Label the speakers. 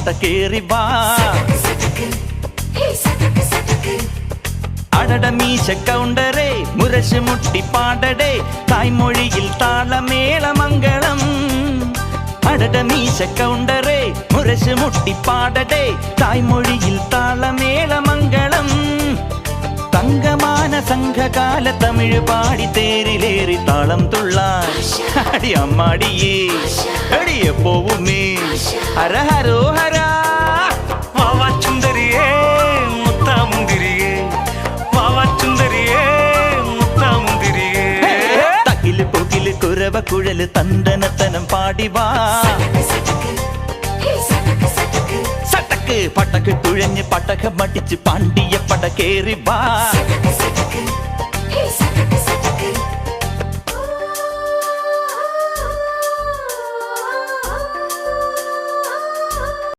Speaker 1: പടകേറി വാ അടട മീശ കൗണ്ടറേ മുരശ് മുട്ടി പാടടേ തായ്മൊഴിയിൽ താളമേളമംഗളം അടട മീശ കൗണ്ടറേ മുരശ് മുട്ടി പാടടേ തായ്മൊഴിയിൽ താളമേളമംഗളം തങ്കമാന സംഘകാല തമിഴ് പാടി തേരിലേറി താളം തുള്ളാൻ അടി അമ്മാടിയേ അടിയെ പോവുമേ ഹര ഹരോ ഹരാ
Speaker 2: വാവാ ചുന്ദരിയേ മുത്താമുന്തിരിയേ വാവാ ചുന്ദരിയേ മുത്താമുന്തിരിയേ
Speaker 1: തകില് പുകില് കുരവ കുഴല് തന്തനത്തനം പാടിവാ സട്ടക്ക് പട്ടക്ക് തുഴഞ്ഞ് പട്ടക മടിച്ച് പാണ്ടിയ പടകേറി വാ